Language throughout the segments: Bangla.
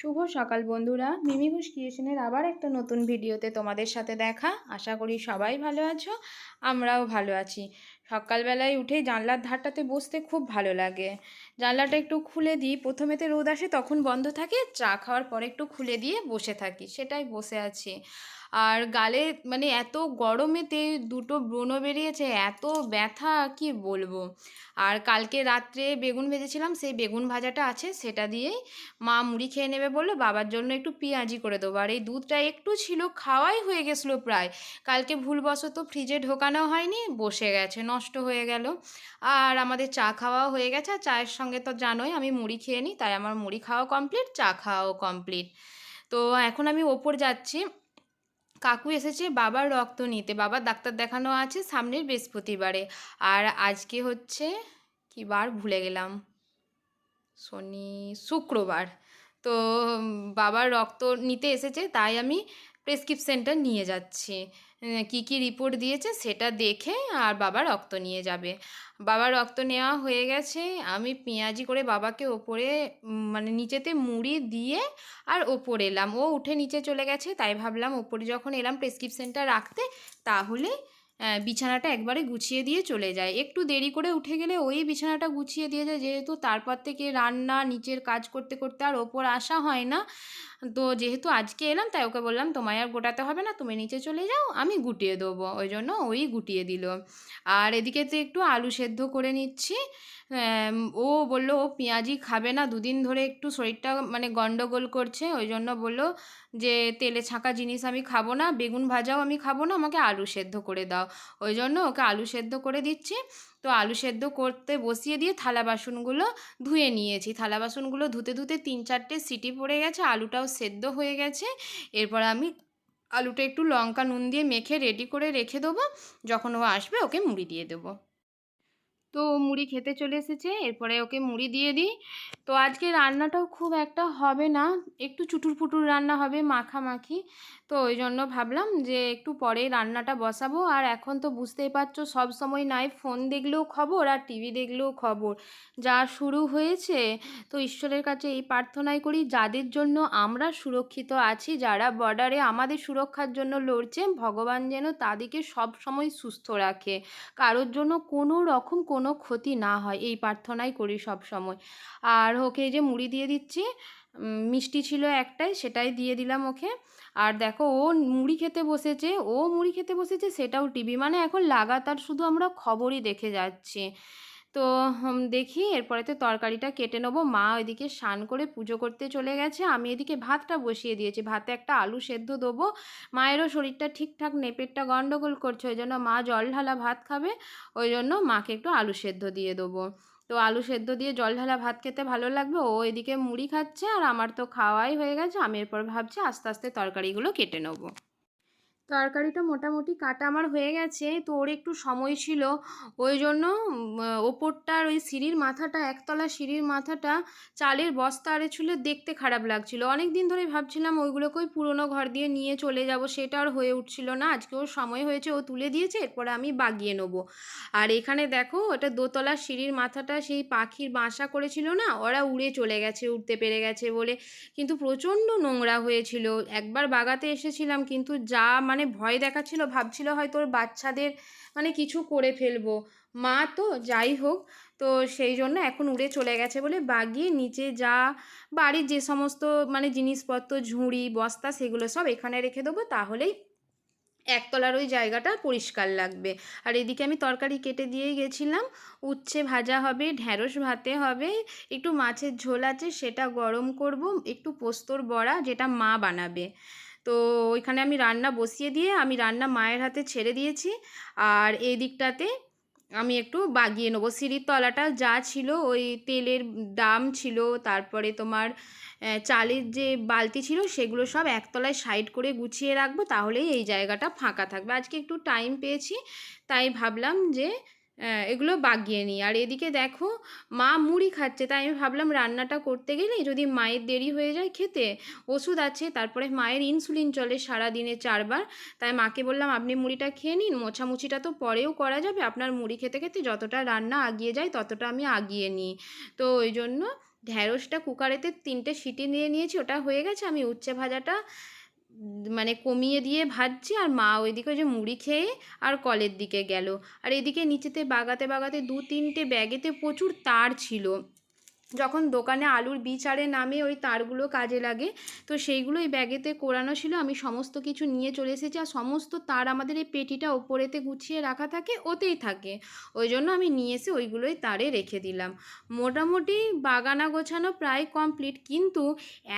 শুভ সকাল বন্ধুরা, মিমি ঘোষ ক্রিয়েশনের আবার একটা নতুন ভিডিওতে তোমাদের সাথে দেখা। আশা করি সবাই ভালো আছো, আমরাও ভালো আছি। সকালবেলায় উঠে জানলার ধারটাতে বসতে খুব ভালো লাগে। জানলাটা একটু খুলে দিই, প্রথমেতে রোদ আসে তখন বন্ধ থাকে, চা খাওয়ার পরে একটু খুলে দিয়ে বসে থাকি, সেটাই বসে আছি। আর গালে এত গরমেতে দুটো ব্রণ বেরিয়েছে, এত ব্যথা কি বলবো। আর কালকে রাত্রে বেগুন ভেজেছিলাম, সেই বেগুন ভাজাটা আছে, সেটা দিয়েই মা মুড়ি খেয়ে নেবে বললো, বাবার জন্য একটু পেঁয়াজি করে দেবো। আর এই দুধটা একটু ছিল, খাওয়াই হয়ে গেছিলো প্রায়। কালকে ভুলবশত ফ্রিজে ঢোকানো হয়নি, বসে গেছে, নষ্ট হয়ে গেল। আর আমাদের চা খাওয়াও হয়ে গেছে, আর চায়ের সঙ্গে তো জানোই আমি মুড়ি খেয়ে নিই, তাই আমার মুড়ি খাওয়া কমপ্লিট, চা খাওয়াও কমপ্লিট। তো এখন আমি ওপর যাচ্ছি। কাকু এসেছে বাবার রক্ত নিতে, বাবার ডাক্তার দেখানো আছে সামনের বৃহস্পতিবারে। আর আজকে হচ্ছে কি বার ভুলে গেলাম, শুক্রবার। তো বাবার রক্ত নিতে এসেছে, তাই আমি প্রেসক্রিপশনটা নিয়ে যাচ্ছি। কি কি রিপোর্ট দিয়েছে সেটা দেখে আর বাবা রক্ত নিয়ে যাবে। বাবার রক্ত নেওয়া হয়ে গেছে, আমি পেঁয়াজি করে বাবাকে ওপরে নিচেতে মুড়ি দিয়ে আর ওপরে এলাম। ও উঠে নিচে চলে গেছে, তাই ভাবলাম ওপরে যখন এলাম প্রেসক্রিপশনটা রাখতে, তাহলে বিছানাটা একবারে গুছিয়ে দিয়ে চলে যায়। একটু দেরি করে উঠে গেলে ওই বিছানাটা গুছিয়ে দিয়ে যায়, যেহেতু তারপর থেকে রান্না নিচের কাজ করতে করতে আর ওপর আসা হয় না। তো যেহেতু আজকে এলাম, তাই ওকে বললাম তোমায় আর গোটাতে হবে না, তুমি নিচে চলে যাও, আমি গুটিয়ে দেবো। ওই জন্য ওই গুটিয়ে দিল। আর এদিকে তো একটু আলু সেদ্ধ করে নিচ্ছি। ও বললো ও পেঁয়াজি খাবে না, দুদিন ধরে একটু শরীরটা গন্ডগোল করছে, ওই জন্য বললো যে তেলে ছাঁকা জিনিস আমি খাবো না, বেগুন ভাজাও আমি খাবো না, আমাকে আলু সেদ্ধ করে দাও। ওই জন্য ওকে আলু সেদ্ধ করে দিচ্ছি। তো আলু সেদ্ধ করতে বসিয়ে দিয়ে থালা বাসনগুলো ধুয়ে নিয়েছি। থালা বাসনগুলো ধুতে ধুতে 3-4টে সিটি পড়ে গেছে, আলুটাও সেদ্ধ হয়ে গেছে। এরপর আমি আলুটা একটু লঙ্কা নুন দিয়ে মেখে রেডি করে রেখে দেবো, যখন ও আসবে ওকে মুড়ি দিয়ে দেবো। তো মুড়ি খেতে চলে এসেছে, এরপরে ওকে মুড়ি দিয়ে দিই। তো আজকে রান্নাটাও খুব একটা হবে না, একটু চুটুর পুটুর রান্না হবে, মাখামাখি। তো ওই জন্য ভাবলাম যে একটু পরে রান্নাটা বসাবো। আর এখন তো বুঝতেই পারছো, সব সময় নাই ফোন দেখলেও খবর আর টিভি দেখলেও খবর, যা শুরু হয়েছে। তো ঈশ্বরের কাছে এই প্রার্থনাই করি, যাদের জন্য আমরা সুরক্ষিত আছি, যারা বর্ডারে আমাদের সুরক্ষার জন্য লড়ছে, ভগবান যেন তাদেরকে সব সময় সুস্থ রাখে, কারোর জন্য কোনো রকম কোনো ক্ষতি না হয়, এই প্রার্থনাই করি সব সময়। আর ওকে এই যে মুড়ি দিয়ে দিচ্ছি, মিষ্টি ছিল একটাই, সেটাই দিয়ে দিলাম ওকে। আর দেখো ও মুড়ি খেতে বসেছে, সেটাও টিভি, এখন লাগাতার শুধু আমরা খবরই দেখে যাচ্ছি। তো দেখি এরপরেতে তরকারিটা কেটে নেবো। মা ওইদিকে স্নান করে পুজো করতে চলে গেছে, আমি এদিকে ভাতটা বসিয়ে দিয়েছি, ভাতে একটা আলু সেদ্ধ দেবো। মায়েরও শরীরটা ঠিকঠাক নেই, পেটটা গন্ডগোল করছে, ওই জন্য মা জল ঢালা ভাত খাবে, ওই জন্য মাকে একটু আলু সেদ্ধ দিয়ে দেবো। তো আলু সেদ্ধ দিয়ে জল ঢালা ভাত খেতে ভালো লাগবে। ও এদিকে মুড়ি খাচ্ছে, আর আমার তো খাওয়াই হয়ে গেছে, আমি এরপর ভাবছি আস্তে আস্তে তরকারিগুলো কেটে নেবো। তরকারিটা মোটামুটি কাটা আমার হয়ে গেছে। তো ওর একটু সময় ছিল, ওই জন্য ওপরটার ওই সিঁড়ির মাথাটা, একতলা সিঁড়ির মাথাটা চালের বস্তা আরে ছিল, দেখতে খারাপ লাগছিল। অনেক দিন ধরেই ভাবছিলাম ওইগুলোকে ওই পুরোনো ঘর দিয়ে নিয়ে চলে যাব, সেটা আর হয়ে উঠছিল না। আজকে ওর সময় হয়েছে, ও তুলে দিয়েছে, এরপরে আমি বাগিয়ে নেবো। আর এখানে দেখো, ওটা দোতলার সিঁড়ির মাথাটা সেই পাখির বাসা করেছিল না, ওরা উড়ে চলে গেছে, উঠতে পেরে গেছে বলে। কিন্তু প্রচণ্ড নোংরা হয়েছিল, একবার বাগাতে এসেছিলাম, কিন্তু যা ভয় দেখাচ্ছিল, ভাবছিল হয়তো ওর বাচ্চাদের কিছু করে ফেলবো। মা তো যাই হোক, তো সেই জন্য এখন উড়ে চলে গেছে বলে বাগিয়ে নিচে যা বাড়ির যে সমস্ত জিনিসপত্র, ঝুড়ি বস্তা, সেগুলো সব এখানে রেখে দেবো, তাহলেই একতলার ওই জায়গাটা পরিষ্কার লাগবে। আর এদিকে আমি তরকারি কেটে দিয়েই গেছিলাম, উচ্ছে ভাজা হবে, ঢ্যাঁড়স ভাতে হবে, একটু মাছের ঝোল আছে সেটা গরম করব, একটু পোস্তর বড়া যেটা মা বানাবে। তো ওইখানে আমি রান্না বসিয়ে দিয়ে আমি রান্না মায়ের হাতে ছেড়ে দিয়েছি। আর এই দিকটাতে আমি একটু বাগিয়ে নেবো। সিঁড়ির তলাটা যা ছিল, ওই তেলের দাম ছিল, তারপরে তোমার চালের যে বালতি ছিল, সেগুলো সব একতলায় সাইড করে গুছিয়ে রাখবো, তাহলেই এই জায়গাটা ফাঁকা থাকবে। আজকে একটু টাইম পেয়েছি, তাই ভাবলাম যে এগুলো বাগিয়ে নিই। আর এদিকে দেখো, মা মুড়ি খাচ্ছে, তাই আমি ভাবলাম রান্নাটা করতে গেলে যদি মায়ের দেরি হয়ে যায় খেতে, ওষুধ আছে, তারপরে মায়ের ইনসুলিন চলে সারাদিনে 4বার, তাই মাকে বললাম আপনি মুড়িটা খেয়ে নিন, মোছামুছিটা তো পরেও করা যাবে, আপনার মুড়ি খেতে খেতে যতটা রান্না আগিয়ে যায় ততটা আমি আগিয়ে নিই। তো ওই জন্য ঢ্যাঁড়সটা কুকারেতে 3টে সিটি দিয়ে নিয়েছি, ওটা হয়ে গেছে। আমি উচ্ছে ভাজাটা মানে কমিয়ে দিয়ে ভাজছি, আর মা ওইদিকে ওই যে মুড়ি খেয়ে আর কলের দিকে গেল। আর এদিকে নিচেতে বাগাতে বাগাতে 2-3টে ব্যাগেতে প্রচুর তার ছিল। যখন দোকানে আলুর বীজ আরে নামে ওই তারগুলো কাজে লাগে, তো সেইগুলো এই ব্যাগেতে কোরানো ছিল। আমি সমস্ত কিছু নিয়ে চলে এসেছি, আর সমস্ত তার আমাদের এই পেটিটা ওপরেতে গুছিয়ে রাখা থাকে, ওতেই থাকে। ওই জন্য আমি নিয়ে এসে ওইগুলোই তারে রেখে দিলাম। মোটামুটি বাগানা গোছানো প্রায় কমপ্লিট, কিন্তু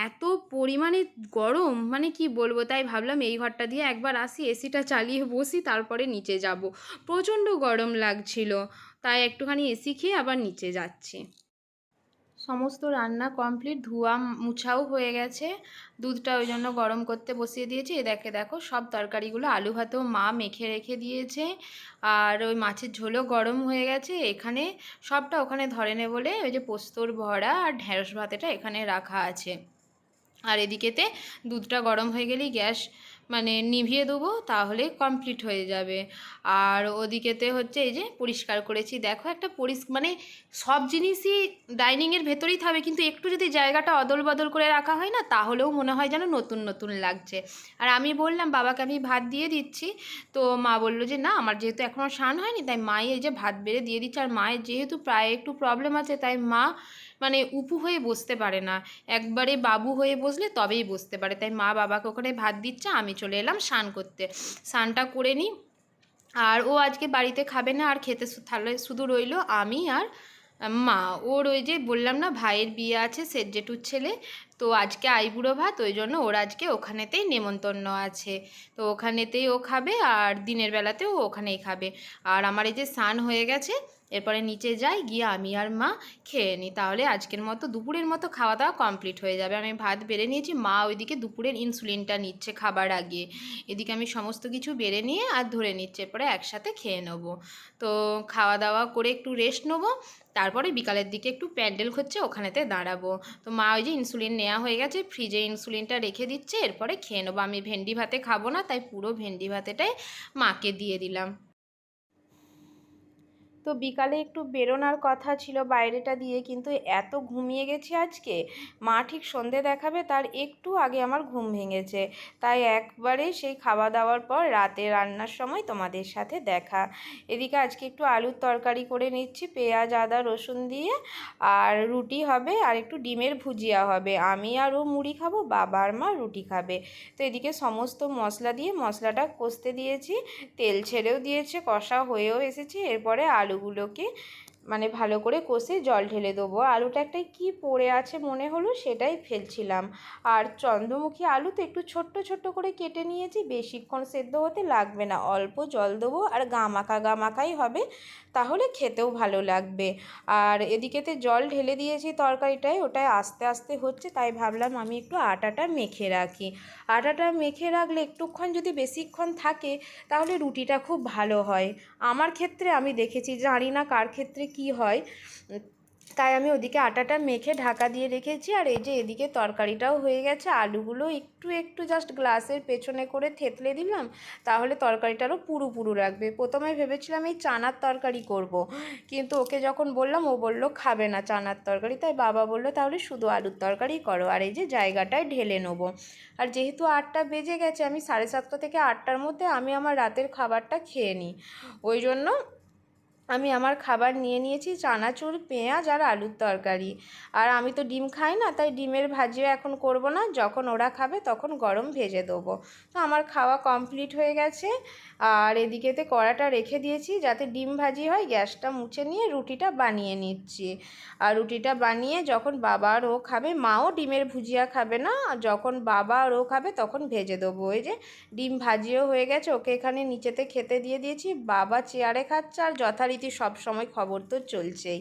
এত পরিমাণে গরম মানে কি বলবো, তাই ভাবলাম এই ঘরটা দিয়ে একবার আসি, এসিটা চালিয়ে বসি, তারপরে নিচে যাব। প্রচণ্ড গরম লাগছিল, তাই একটুখানি এসি খেয়ে আবার নিচে যাচ্ছি। সমস্ত রান্না কমপ্লিট, ধোয়া মুছাও হয়ে গেছে। দুধটা ওই জন্য গরম করতে বসিয়ে দিয়েছি। দেখো সব তরকারিগুলো, আলু ভাতেও মা মেখে রেখে দিয়েছে, আর ওই মাছের ঝোলও গরম হয়ে গেছে। এখানে সবটা ওখানে ধরেনে বলে ওই যে পোস্তর ভরা আর ঢ্যাঁড়স ভাতেটা এখানে রাখা আছে। আর এদিকেতে দুধটা গরম হয়ে গেলেই গ্যাস মানে নিভিয়ে দেবো, তাহলে কমপ্লিট হয়ে যাবে। আর ওদিকেতে হচ্ছে এই যে পরিষ্কার করেছি, দেখো একটা মানে সব জিনিসই ডাইনিংয়ের ভেতরেই থাকবে, কিন্তু একটু যদি জায়গাটা অদল বদল করে রাখা হয় না, তাহলেও মনে হয় যেন নতুন নতুন লাগছে। আর আমি বললাম বাবাকে আমি ভাত দিয়ে দিচ্ছি, তো মা বললো যে না, আমার যেহেতু এখনও স্নান হয়নি, তাই মাই এই যে ভাত বেড়ে দিয়ে দিচ্ছে। আর মায়ের যেহেতু প্রায় একটু প্রবলেম আছে, তাই মা মানে উপুু হয়ে বসতে পারে না, একবারে বাবু হয়ে বসলে তবেই বসতে পারে। তাই মা বাবাকে ওখানে ভাত দিচ্ছে, আমি চলে এলাম স্নান করতে। স্নানটা করে নিই। আর ও আজকে বাড়িতে খাবে না, আর খেতে তাহলে শুধু রইলো আমি আর মা। ওর ওই যে বললাম না ভাইয়ের বিয়ে আছে, সেট জেঠুর ছেলে, তো আজকে আইবুড়ো ভাত, ওই জন্য ওর আজকে ওখানেতেই নেমন্তন্ন আছে। তো ওখানেতেই ও খাবে, আর দিনের বেলাতেও ও ওখানেই খাবে। আর আমার এই যে স্নান হয়ে গেছে, এরপরে নিচে যাই, গিয়ে আমি আর মা খেয়ে নিই, তাহলে আজকের মতো দুপুরের মতো খাওয়া দাওয়া কমপ্লিট হয়ে যাবে। আমি ভাত বেড়ে নিয়েছি, মা ওইদিকে দুপুরের ইনসুলিনটা নিচ্ছে খাবার আগে। এদিকে আমি সমস্ত কিছু বেড়ে নিয়ে আর ধরে নিচ্ছে, এরপরে একসাথে খেয়ে নেবো। তো খাওয়া দাওয়া করে একটু রেস্ট নেবো, তারপরে বিকালের দিকে একটু প্যান্ডেল হচ্ছে, ওখানেতে দাঁড়াবো। তো মা ওই যে ইনসুলিন নেওয়া হয়ে গেছে, ফ্রিজে ইনসুলিনটা রেখে দিচ্ছে, এরপরে খেয়ে নেবো। আমি ভেন্ডি ভাতে খাবো না, তাই পুরো ভেন্ডি ভাতেটাই মাকে দিয়ে দিলাম। তো বিকালে একটু বেরোনোর কথা ছিল বাইরেটা দিয়ে, কিন্তু এত ঘুমিয়ে গেছি আজকে, মা ঠিক সন্ধে দেখাবে তার একটু আগে আমার ঘুম ভেঙেছে। তাই একবারে সেই খাওয়া দাওয়ার পর রাতে রান্নার সময় তোমাদের সাথে দেখা। এদিকে আজকে একটু আলুর তরকারি করে নিচ্ছি, পেঁয়াজ আদা রসুন দিয়ে। আর রুটি হবে, আর একটু ডিমের ভুজিয়া হবে। আমি আর ও মুড়ি খাবো, বাবা আর মা রুটি খাবে। তো এদিকে সমস্ত মশলা দিয়ে মশলাটা কষতে দিয়েছি, তেল ছেড়েও দিয়েছে, কষা হয়েও এসেছে। এরপরে আলুগুলোকে মানে ভালো করে কষে জল ঢেলে দেবো। আলুটা একটাই কি পড়ে আছে মনে হলো, সেটাই ফেলছিলাম। আর চন্দ্রমুখী আলু তো একটু ছোট্ট ছোট্ট করে কেটে নিয়েছি, বেশিক্ষণ সেদ্ধ হতে লাগবে না, অল্প জল দেবো, আর গা মাখাই হবে, তাহলে খেতেও ভালো লাগবে। আর এদিকেতে জল ঢেলে দিয়েছি তরকারিটায়, ওটায় আস্তে আস্তে হচ্ছে, তাই ভাবলাম আমি একটু আটাটা মেখে রাখি। আটাটা মেখে রাখলে একটুক্ষণ যদি বেশিক্ষণ থাকে, তাহলে রুটিটা খুব ভালো হয়। আমার ক্ষেত্রে আমি দেখেছি, জানি না কার ক্ষেত্রে কি হয়, তাই আমি ওদিকে আটাটা মেখে ঢাকা দিয়ে রেখেছি। আর এই যে এদিকে তরকারিটাও হয়ে গেছে, আলুগুলো একটু একটু জাস্ট গ্লাসের পেছনে করে থেতলে দিলাম, তাহলে তরকারিটারও পুরু পুরু রাখবে। প্রথমে ভেবেছিলাম এই চানার তরকারি করব, কিন্তু ওকে যখন বললাম ও বলল খাবে না চানার তরকারি, তাই বাবা বলল তাহলে শুধু আলুর তরকারি করো। আর এই যে জায়গাটায় ঢেলে নেবো। আর যেহেতু 8টা বেজে গেছে, আমি 7:30 থেকে 8টার মধ্যে আমি আমার রাতের খাবারটা খেয়ে নিই। ওই জন্য আমি আমার খাবার নিয়ে নিয়েছি, চানাচুর পেঁয়াজ আর আলুর তরকারি। আর আমি তো ডিম খাই না, তাই ডিমের ভাজিও এখন করব না, যখন ওরা খাবে তখন গরম ভেজে দেবো। তো আমার খাওয়া কমপ্লিট হয়ে গেছে। আর এদিকেতে কড়াটা রেখে দিয়েছি যাতে ডিম ভাজি হয়, গ্যাসটা মুছে নিয়ে রুটিটা বানিয়ে নিচ্ছি। আর রুটিটা বানিয়ে যখন বাবা আর ও খাবে, মাও ডিমের ভুজিয়া খাবে না, যখন বাবা আর ও খাবে তখন ভেজে দেবো। ওই যে ডিম ভাজিও হয়ে গেছে, ওকে এখানে নিচেতে খেতে দিয়ে দিয়েছি, বাবা চেয়ারে খাচ্ছে, আর যথারীতি সব সময় খবর তো চলছেই।